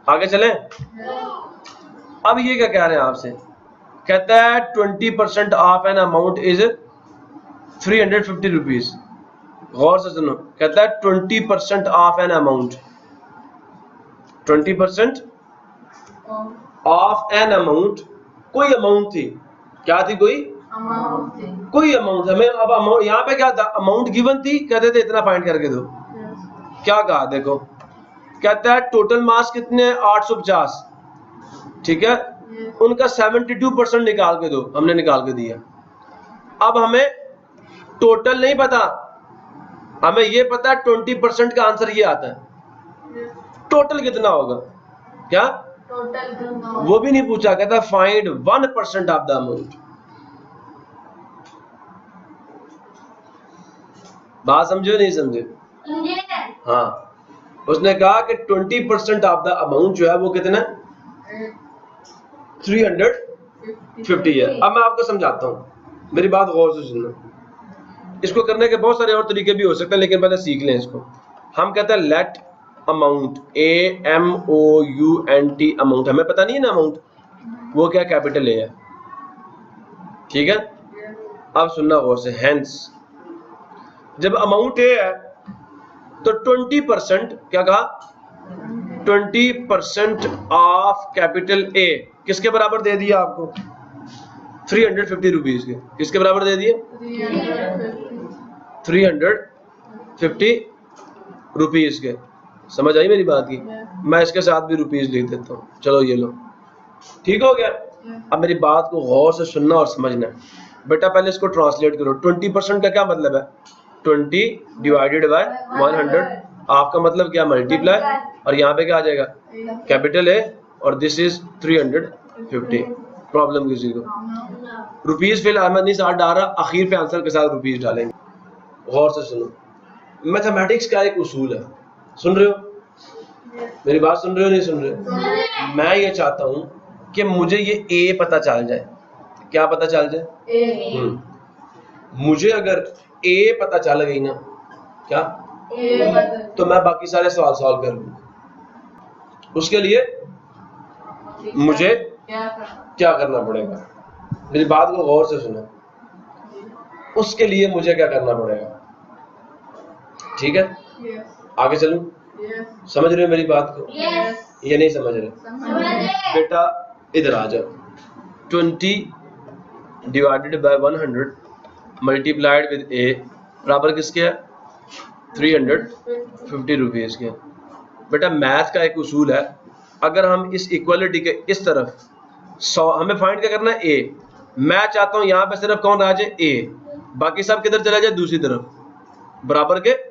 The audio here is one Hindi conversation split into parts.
आगे चलें। अब ये क्या कह रहे हैं आपसे, कहता है 20% of an amount is 350 rupees. गौर से सुनो, कहता है 20% of an amount, 20% of an amount, कोई अमाउंट थी, क्या थी, कोई अमाउंट। हमें अब अमाउंट यहाँ पे क्या था, अमाउंट गिवन थी, कहते थे इतना फाइंड करके दो। क्या कहा देखो, कहता है टोटल मास कितने 850, ठीक है, उनका 72% निकाल के दो, हमने निकाल के दिया। अब हमें टोटल नहीं पता, हमें ये पता है 20% का आंसर ये आता है, टोटल कितना होगा, क्या टोटल वो भी नहीं पूछा, कहता फाइंड 1% ऑफ द अमाउंट। बात समझे नहीं समझे? हाँ, उसने कहा कि 20% ऑफ द अमाउंट जो है वो कितना 350 है। अब मैं आपको समझाता हूँ, मेरी बात गौर से सुनना। इसको करने के बहुत सारे और तरीके भी हो सकते हैं, लेकिन पहले सीख लें इसको। हम कहते हैं लेट अमाउंट, AMOUNT अमाउंट, हमें पता नहीं है ना अमाउंट वो क्या, कैपिटल A है, ठीक है। अब सुनना गौर से, हेंस जब अमाउंट A है तो 20%, क्या कहा, 20% ऑफ कैपिटल A किसके बराबर दे दिया आपको, 350 रुपीज के। किसके बराबर दे दिए, 350 रुपीज के। समझ आई मेरी बात की? मैं इसके साथ भी रुपीज लिख देता हूँ, चलो ये लो, ठीक हो गया। अब मेरी बात को गौर से सुनना और समझना है। बेटा पहले इसको ट्रांसलेट करो। 20% का क्या मतलब है, 20 डिवाइडेड बाय 100, आपका मतलब क्या, मल्टीप्लाई, और यहाँ पे क्या आ जाएगा, कैपिटल A, और दिस इज 350। प्रॉब्लम किसी को? रुपीज फिलहाल मैं नहीं साथ डाल रहा, आखिर पे आंसर के साथ रुपीज डालेंगे। गौर से सुनो, मैथमेटिक्स का एक उसूल है, सुन रहे हो मेरी बात, सुन रहे हो नहीं सुन रहे? मैं ये चाहता हूँ कि मुझे ये A पता चल जाए। क्या पता चल जाए? मुझे अगर A पता चल गई ना, क्या तो मैं बाकी सारे सवाल सॉल्व कर लूंगा। उसके लिए मुझे क्या करना पड़ेगा, मेरी बात को गौर से सुनो, उसके लिए मुझे क्या करना पड़ेगा, ठीक है। आगे चलूं? समझ रहे हो मेरी बात को? ये नहीं समझ रहे? बेटा इधर आ जाओ। 20 divided by 100 multiplied with A बराबर किसके है, 350 रुपीज के। बेटा मैथ का एक उसूल है, अगर हम इस इक्वलिटी के इस तरफ 100, हमें फाइंड क्या करना है, A। मैं चाहता हूं यहां पे सिर्फ कौन आ जाए, A, बाकी सब किधर चला जाए, दूसरी तरफ, बराबर के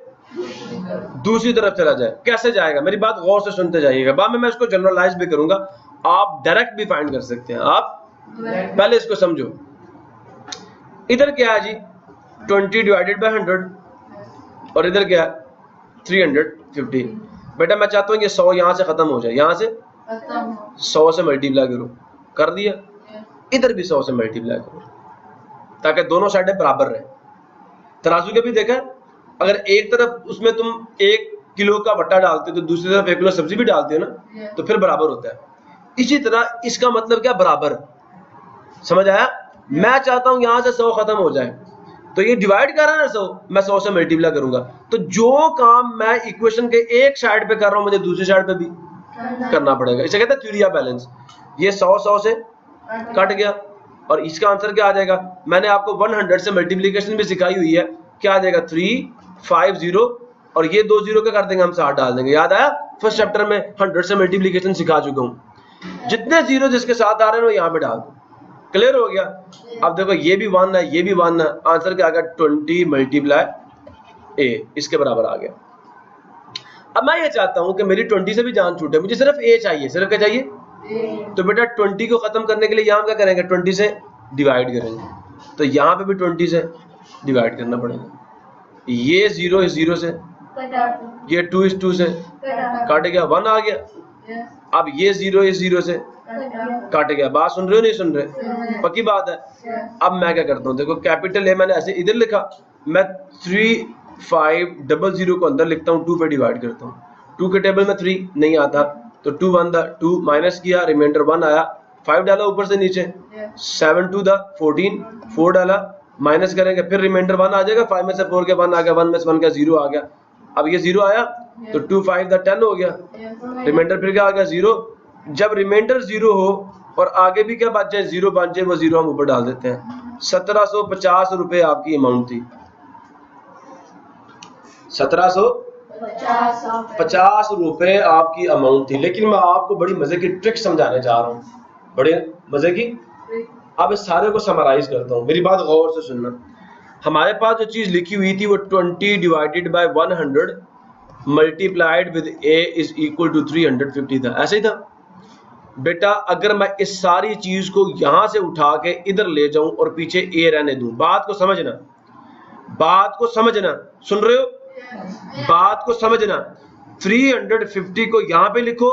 दूसरी तरफ चला जाए। कैसे जाएगा, मेरी बात गौर से सुनते जाइएगा। बाद में मैं इसको जनरलाइज भी करूंगा, आप डायरेक्ट भी फाइंड कर सकते हैं। आप पहले इसको समझो। इधर क्या है जी, 20 डिवाइडेड बाय 100, और इधर क्या है 350। बेटा मैं चाहता हूँ ये 100 यहां से खत्म हो जाए, यहां से 100 से मल्टीप्लाई करो, कर दिया। इधर भी 100 से मल्टीप्लाई करो, ताकि दोनों साइडें बराबर रहे। तराजू के भी देखा, अगर एक तरफ उसमें तुम 1 किलो का वट्टा डालते हो तो दूसरी तरफ 1 किलो सब्जी भी डालते हो ना, तो फिर बराबर होता है। इसी तरह इसका मतलब क्या, बराबर। समझ आया? मैं चाहता हूं यहां से 100 खत्म हो जाए, तो ये डिवाइड कर रहा है ना 100, मैं 100 से मल्टीप्लाई करूंगा। तो जो काम मैं इक्वेशन के एक साइड पे कर रहा हूं, मुझे दूसरी साइड पे भी करना पड़ेगा। इसे कहते हैं थ्योरी ऑफ बैलेंस। ये 100 से कट गया, और इसका आंसर क्या आ जाएगा, मैंने आपको 100 से मल्टीप्लीकेशन भी सिखाई हुई है, क्या आ जाएगा 350, और ये 2 जीरो क्या कर देंगे हम, 60 डाल देंगे। याद आया? फर्स्ट चैप्टर में 100 से मल्टीप्लीकेशन सिखा चुका हूं, जितने जीरो जिसके साथ आ रहे हैं वो यहाँ पे डाल दो। क्लियर हो गया? अब देखो ये भी 1 है, ये भी 1 है, आंसर क्या आ गया, 20 मल्टीप्लाई A, इसके बराबर आ गया। अब मैं ये चाहता हूं कि मेरी 20 से भी जान छूटे, मुझे सिर्फ A चाहिए। सिर्फ क्या चाहिए? तो बेटा 20 को खत्म करने के लिए यहाँ क्या करेंगे, 20 से डिवाइड करेंगे। तो यहाँ पे भी 20 से डिवाइड करना पड़ेगा। ये 0 इस 0 से, ये 2 इस 2 से काट गया, 1 आ गया। अब ये 0 इस 0 से काट गया। बात सुन रहे हो नहीं सुन रहे? पक्की बात है। अब मैं क्या करता हूँ, देखो कैपिटल A मैंने ऐसे इधर लिखा, मैं 3500 को अंदर लिखता हूँ, 2 पे डिवाइड करता हूँ। 2 के टेबल में 3 नहीं आता, तो 2 1 द 2 माइनस किया, रिमाइंडर 1 आया, 5 डाला ऊपर से नीचे, 7 2 द 14, 4 डाला, माइनस करेंगे, फिर रिमाइंडर 1 आ जाएगा, 5 में से 4 के 1 आ गया, 1 में से 1 का 0 आ गया। अब ये 0 आया तो 2 5 द 10 हो गया, रिमाइंडर फिर क्या आ गया 0। जब रिमाइंडर 0 हो और आगे भी क्या बच जाए 0 बच जाए, वो 0 हम ऊपर डाल देते हैं। 1750 रुपए आपकी अमाउंट थी, 1750 रुपए आपकी अमाउंट थी। लेकिन मैं आपको बड़ी मजे की ट्रिक समझाने जा रहा हूँ, बड़े मजे की। अब इस सारे को समराइज करता हूँ, मेरी बात गौर से सुनना। हमारे पास जो चीज लिखी हुई थी वो 20 divided by 100 multiplied with a is equal to 350 था, ऐसे ही था बेटा। अगर मैं इस सारी चीज को यहां से उठा के इधर ले जाऊं और पीछे a रहने दूं, बात को समझना, बात को समझना, सुन रहे हो, बात को समझना। 350 को यहां पे लिखो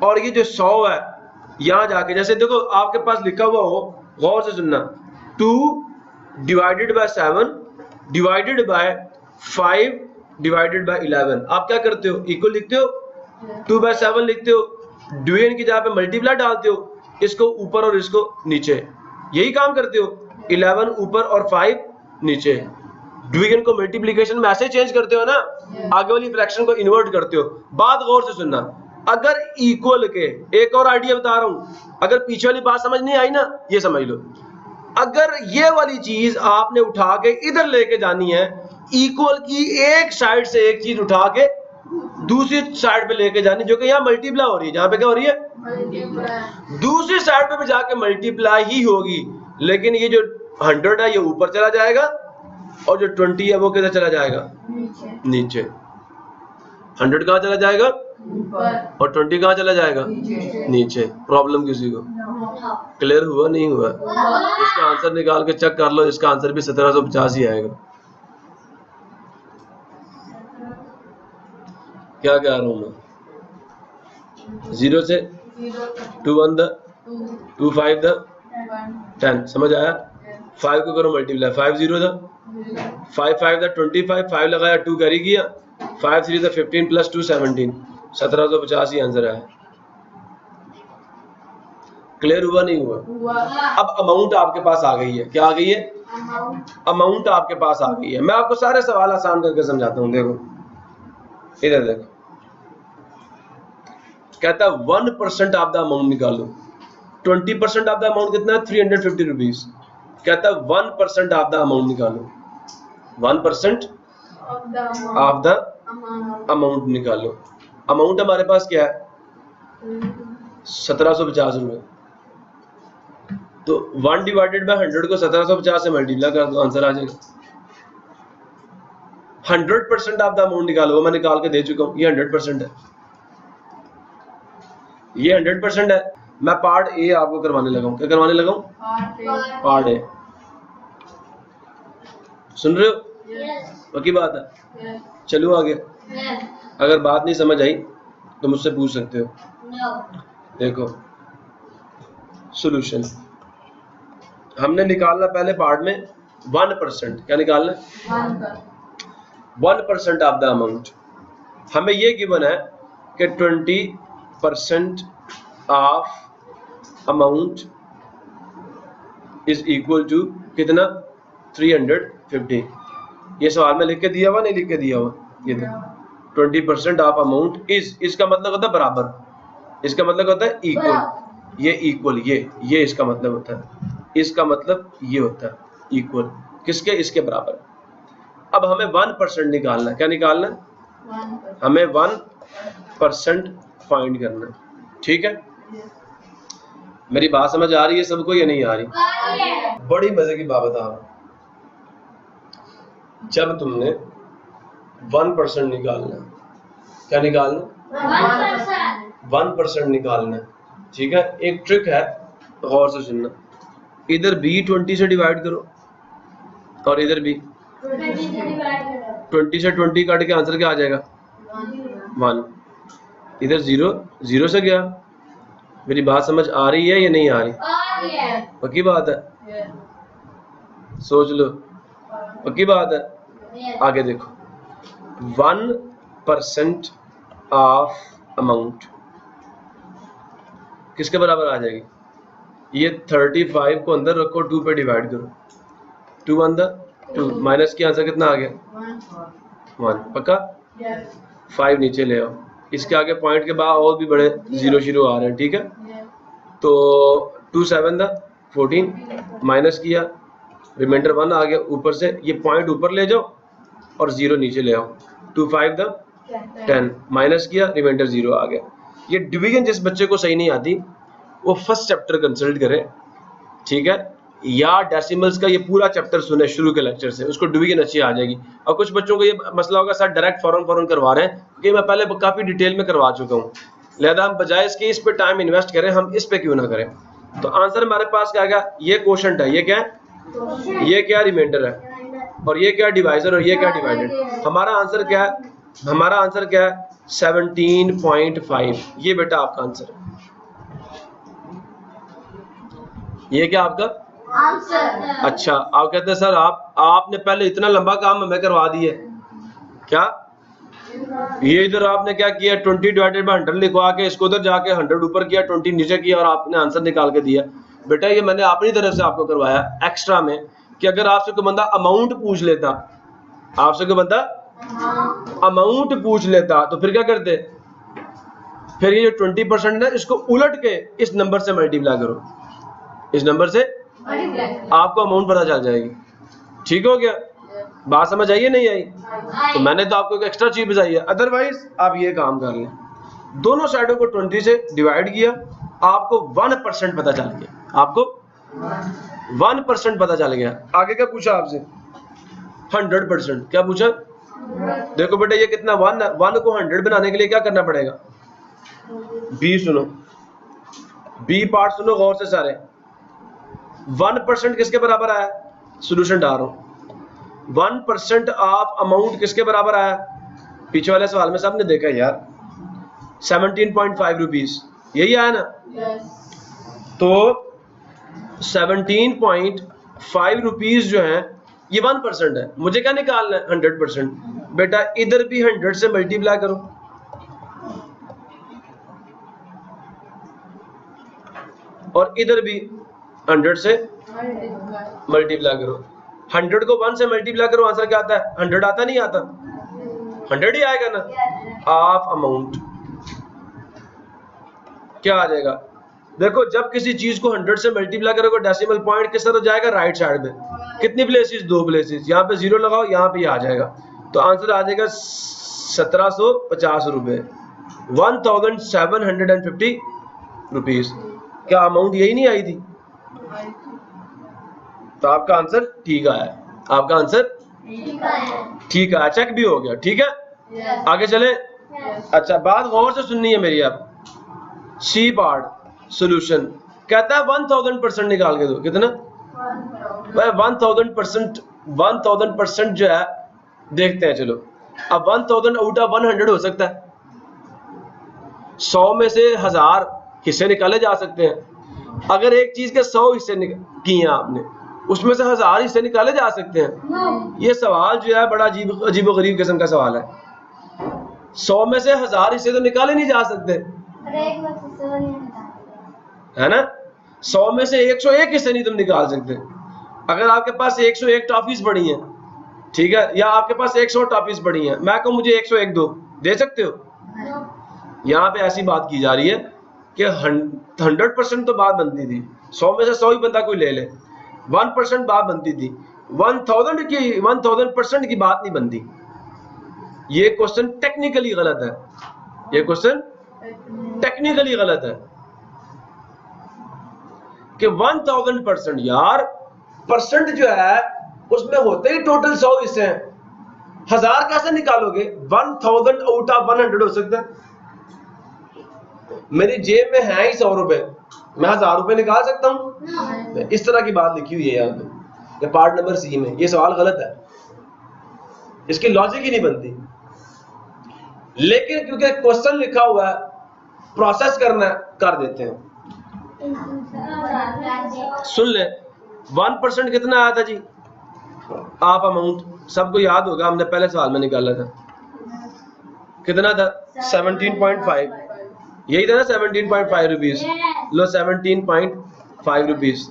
और ये जो 100 है यहां जाके, जैसे देखो आपके पास लिखा हुआ हो, गौर से सुनना, 2 divided by 7 divided by 5 divided by 11, आप क्या करते हो, इक्वल लिखते हो, 2 बाय 7 लिखते हो, डिवीजन की जगह पे मल्टीप्लाई डालते हो, इसको ऊपर और इसको नीचे, यही काम करते हो। 11 ऊपर और 5 नीचे, डिवीजन को मल्टीप्लिकेशन में ऐसे चेंज करते हो ना, आगे वाली फ्रैक्शन को इन्वर्ट करते हो। बात गौर से सुनना, अगर इक्वल के, एक और आइडिया बता रहा हूं, अगर पीछे वाली बात समझ नहीं आई ना, ये समझ लो, अगर ये वाली चीज आपने उठा के इधर लेके जानी है, इक्वल की एक साइड से एक चीज उठा के दूसरी साइड पे लेके जानी, जो कि यहाँ मल्टीप्लाई हो रही है, जहां पे क्या हो रही है, दूसरी साइड पे भी जाके मल्टीप्लाई ही होगी, लेकिन ये जो 100 है ये ऊपर चला जाएगा और जो 20 है वो किधर चला जाएगा, नीचे। 100 कहाँ चला जाएगा और 20 कहाँ चला जाएगा, नीचे। प्रॉब्लम किसी को क्लियर हुआ नहीं हुआ? इसका आंसर निकाल के चेक कर लो, इसका आंसर भी 1750 ही आएगा। क्या कह रहा हूं मैं, 0 से 2 1 द 2 5 द 10, समझ आया? 5 को करो मल्टीप्लाई, 5 0 द 5 5 द 25, 5 लगाया 2 कैरी किया, 5 3 द 15 प्लस 2 17, 1750 ही आंसर है। क्लियर हुआ नहीं हुआ? अब अमाउंट आपके पास आ गई है, क्या आ गई है, अमाउंट आपके पास आ गई है। मैं आपको सारे सवाल आसान करके समझाता हूँ, देखो इधर देखो, कहता है 1% ऑफ द अमाउंट निकालो। 20% ऑफ द अमाउंट कितना है, 350 रुपीज। कहता है 1% ऑफ द अमाउंट निकालो, 1% ऑफ द अमाउंट निकालो। अमाउंट हमारे पास क्या है, 1750 रुपए। तो 1 डिवाइडेड बाय 100 को 1750 से मल्टीप्लाई कर दो, आंसर आ जाएगा। 100% ऑफ द अमाउंट निकालो, वो मैं निकाल के दे चुका हूं, ये 100% है, ये 100% है। मैं पार्ट ए आपको करवाने लगा हूं, क्या करवाने लगा हूं, पार्ट ए। सुन रहे हो? पक्की बात है? चलो आगे। अगर बात नहीं समझ आई तो मुझसे पूछ सकते हो। देखो सॉल्यूशन हमने निकालना पहले पार्ट में 1%, क्या निकालना है, 1% ऑफ द अमाउंट। हमें ये गिवन है कि 20% of amount is equal to कितना, 350। ये सवाल में लिख के दिया हुआ, नहीं लिख के दिया हुआ, ये देखो 20% ऑफ अमाउंट इज, इसका मतलब होता है बराबर, इसका मतलब होता है इक्वल, ये इक्वल, ये इसका मतलब होता है, इसका मतलब ये होता है इक्वल किसके, इसके बराबर। अब हमें 1% निकालना है, क्या निकालना है, हमें 1% फाइंड करना है, ठीक है। मेरी बात समझ आ रही है सबको या नहीं आ रही? बड़ी मजे की बात बता रहा हूं, जब तुमने 1% निकालना, क्या निकालना, 1% निकालना, ठीक है। एक ट्रिक है, गौर से सुनना, इधर भी 20 से डिवाइड करो और इधर भी 20 से 20 काट के आंसर क्या आ जाएगा, 1। इधर 0 0 से गया। मेरी बात समझ आ रही है या नहीं आ रही? पक्की बात है? सोच लो, पक्की बात है? आगे देखो, 1% ऑफ अमाउंट किसके बराबर आ जाएगी? ये 35 को अंदर रखो, 2 पे डिवाइड करो, 2 अंदर 2, माइनस की आंसर कितना आ गया? 1। पक्का? 5 नीचे ले आओ, इसके आगे पॉइंट के बाद और भी बड़े जीरो जीरो आ रहे हैं, ठीक है? तो 2 7 दा 14, माइनस किया, रिमाइंडर 1 आ गया, ऊपर से ये पॉइंट ऊपर ले जाओ और 0 नीचे ले आओ, 2 5 दा 10, माइनस किया, रिमाइंडर 0 आ गया। ये डिवीजन जिस बच्चे को सही नहीं आती वो फर्स्ट चैप्टर कंसल्ट करे, ठीक है? या डेसिमल्स का ये पूरा चैप्टर सुने शुरू के लेक्चर से, उसको डिवीजन अच्छी आ जाएगी। और कुछ बच्चों को ये मसला होगा सर डायरेक्ट फौरन करवा रहे हैं, क्योंकि मैं पहले काफी डिटेल में करवा चुका हूँ, लिहाजा हम बजाय इसके इस पे टाइम इन्वेस्ट करें, हम इस पे क्यों ना करें। तो आंसर हमारे पास क्या आएगा? ये क्वोशंट है, ये क्या है? ये क्या रिमाइंडर है, और ये क्या डिवाइजर, और ये क्या डिवाइडेड। हमारा आंसर क्या है? हमारा आंसर क्या है? 17.5। ये बेटा आपका आंसर है। ये क्या आपका आंसर? अच्छा, आप कहते हैं सर आपने पहले इतना लंबा काम हमें करवा दिया क्या? ये इधर आपने क्या किया, 20 डिवाइडेड बाय 100 लिखवा के इसको उधर जाके 100 ऊपर किया, 20 नीचे किया और आपने आंसर निकाल के दिया। बेटा ये मैंने अपनी तरफ से आपको करवाया एक्स्ट्रा में, कि अगर आपसे कोई बंदा अमाउंट पूछ लेता, आपसे कोई बंदा अमाउंट पूछ लेता तो फिर क्या करते? फिर ये जो 20% है इसको उलट के इस नंबर से मल्टीप्लाई करो, इस नंबर से आपको अमाउंट पता चल जाएगी। ठीक हो गया? बात समझ आई है नहीं आई? तो मैंने तो आपको एक एक्स्ट्रा चीज बताई है, अदरवाइज आप ये काम कर लें, दोनों साइडों को 20 से डिवाइड किया, आपको 1% पता चल गया, आपको 1% पता चल गया। आगे क्या पूछा आपसे? 100%। क्या पूछा? देखो बेटा ये कितना 1 है, 1 को 100 बनाने के लिए क्या करना पड़ेगा? बी सुनो, बी पार्ट सुनो गौर से सारे। 1% किसके बराबर आया? सोल्यूशन डाल रहा हूं। 1% ऑफ अमाउंट किसके बराबर आया? पीछे वाले सवाल में सबने देखा यार, 17.5 रुपीज, यही आया ना? तो 17.5 रुपीज जो है ये 1% है। मुझे क्या निकालना है? 100%। बेटा इधर भी 100 से मल्टीप्लाई करो, और इधर भी 100 से मल्टीप्लाई करो। 100 को 1 से मल्टीप्लाई करो, आंसर क्या आता है? 100 आता नहीं आता? 100 ही आएगा ना। ऑफ अमाउंट क्या आ जाएगा? देखो जब किसी चीज को 100 से मल्टीप्लाई करोगे डेसिमल पॉइंट किस तरफ जाएगा? राइट साइड में। कितनी प्लेसेस? 2 प्लेसेस। यहाँ पे 0 लगाओ, यहाँ पे आ जाएगा, तो आंसर आ जाएगा 1750 रुपए, 1750 रुपीज। क्या अमाउंट यही नहीं आई थी? तो आपका आंसर ठीक आया, आपका आंसर ठीक आया, चेक भी हो गया। ठीक है, आगे चले। अच्छा बात गौर से सुननी है मेरी आप। सी पार्ट सोल्यूशन कहता है 1000% निकाल के दो। कितना? 1000% जो है देखते हैं, चलो। अब 1000 आउट ऑफ 100 हो सकता है, 100 में से 1000 हिस्से निकाले जा सकते हैं। अगर एक चीज के 100 हिस्से किए हैं आपने, उसमें से 1000 हिस्से निकाले जा सकते हैं। ये सवाल जो है बड़ा अजीब गरीब किस्म का सवाल है। 100 में से 1000 हिस्से तो निकाले नहीं जा सकते, है ना? 100 में से 101 हिस्से नहीं तुम निकाल सकते। अगर आपके पास 101 टॉफीज पड़ी हैं, ठीक है, या आपके पास 100 टॉफीज पड़ी हैं, मैं कहूं मुझे 101 दो, दे सकते हो? यहाँ पे ऐसी बात की जा रही है कि 100% तो बात बनती थी, 100 में से 100 ही बंदा कोई ले ले, 1% बात बनती थी, 1000% की बात नहीं बनती। ये क्वेश्चन टेक्निकली गलत है, ये क्वेश्चन टेक्निकली गलत है कि 1000% यार, परसेंट जो है उसमें होते ही टोटल 100 हिस्से हैं, 1000 कैसे निकालोगे? 1000 आउट ऑफ 100 हो सकता है। मेरी जेब में है ही 100 रुपए, मैं 1000 रुपए निकाल सकता हूं? इस तरह की बात लिखी हुई है यहाँ पे, ये पार्ट नंबर सी में। ये सवाल गलत है, इसकी लॉजिक ही नहीं बनती। लेकिन क्योंकि क्वेश्चन लिखा हुआ है, प्रोसेस करना कर देते हैं। सुन ले, 1% कितना आया था जी आप अमाउंट? सबको याद होगा, हमने पहले सवाल में निकाला था। कितना था? 17.5। यही था ना 17.5 रुपीज। लो 17.5 रुपीज।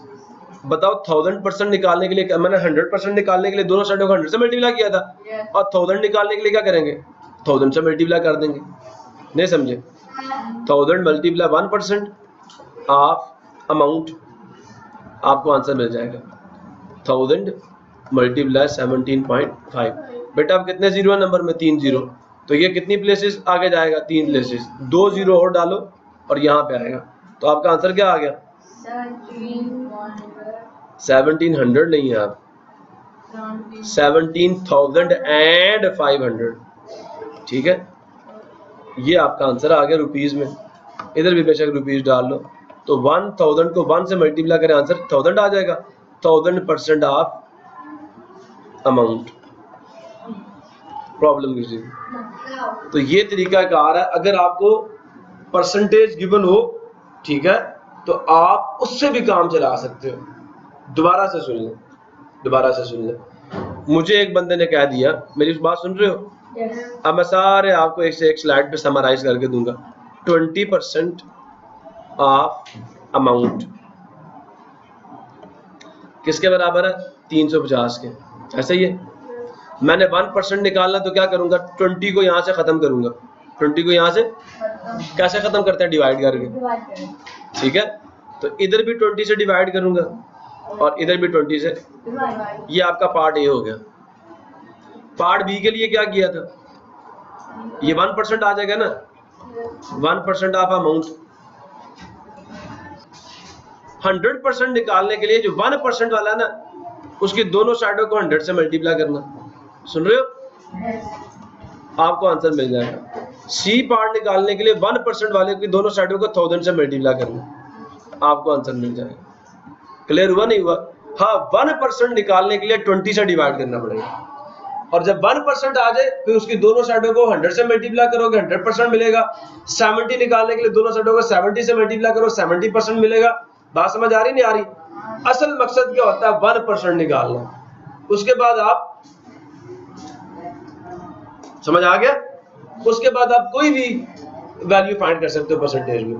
बताओ 1000% निकालने के लिए, मैंने 100% निकालने के लिए दोनों साइडों को 100 से मल्टीप्लाई किया था, और 1000 निकालने के लिए क्या करेंगे, 1000 से मल्टीप्लाई कर देंगे। नहीं समझे? 1000 मल्टीप्लाई 1% ऑफ अमाउंट, आपको आंसर मिल जाएगा 1000 मल्टीप्लाई 17.5। बेटा अब कितने जीरो है नंबर में? 3 जीरो। तो ये कितनी प्लेसेस आगे जाएगा? 3 प्लेसेस। 2 जीरो और डालो और यहाँ पे आएगा, तो आपका आंसर क्या आ गया? 1700 नहीं है, आप 17,500। ठीक है, ये आपका आंसर आ गया रुपीज में। इधर भी बेशक रुपीज डाल लो, तो 1000 को 1 से मल्टीप्लाई करें, आंसर 1000 आ जाएगा। 1000% ऑफ अमाउंट। प्रॉब्लम किसी? तो ये तरीका कार है, अगर आपको परसेंटेज गिवन हो, ठीक है, तो आप उससे भी काम चला सकते हो। दोबारा से सुन लें, दोबारा से सुन लें। मुझे एक बंदे ने कह दिया, मेरी बात सुन रहे हो? अब मैं सारे आपको एक से एक स्लाइड पे समराइज करके दूंगा। 20% ऑफ अमाउंट किसके बराबर है? 350 के। ऐसा ही है। मैंने 1% निकालना, तो क्या करूंगा? 20 को यहां से खत्म करूंगा। 20 को यहां से कैसे खत्म करते हैं? डिवाइड करके। ठीक है, तो इधर भी 20 से डिवाइड करूंगा और इधर भी 20 से। ये आपका पार्ट ए हो गया। पार्ट बी के लिए क्या किया था? ये 1% आ जाएगा ना, 1% ऑफ अमाउंट। 100% निकालने के लिए जो 1% वाला है ना, उसकी दोनों साइडों को 100 से मल्टीप्लाई करना। सुन रहे हो? आपको आंसर मिल जाएगा। सी पार्ट निकालने के लिए 1% वाले की दोनों साइडों को 1000 से मल्टीप्लाई करना, आपको आंसर मिल जाएगा। क्लियर हुआ नहीं हुआ? हाँ, 1% निकालने के लिए 20 से डिवाइड करना पड़ेगा, और जब 1% आ जाए फिर उसकी दोनों साइडों को 100 से मल्टीप्लाई करोगे, 100% मिलेगा। 70 निकालने के लिए दोनों साइडों को 70 से मल्टीप्लाई करो, 70% मिलेगा। बात समझ आ रही नहीं आ रही? असल मकसद क्या होता है? 1% निकालना। उसके बाद आप, समझ आ गया? उसके बाद आप कोई भी वैल्यू फाइंड कर सकते हो परसेंटेज में।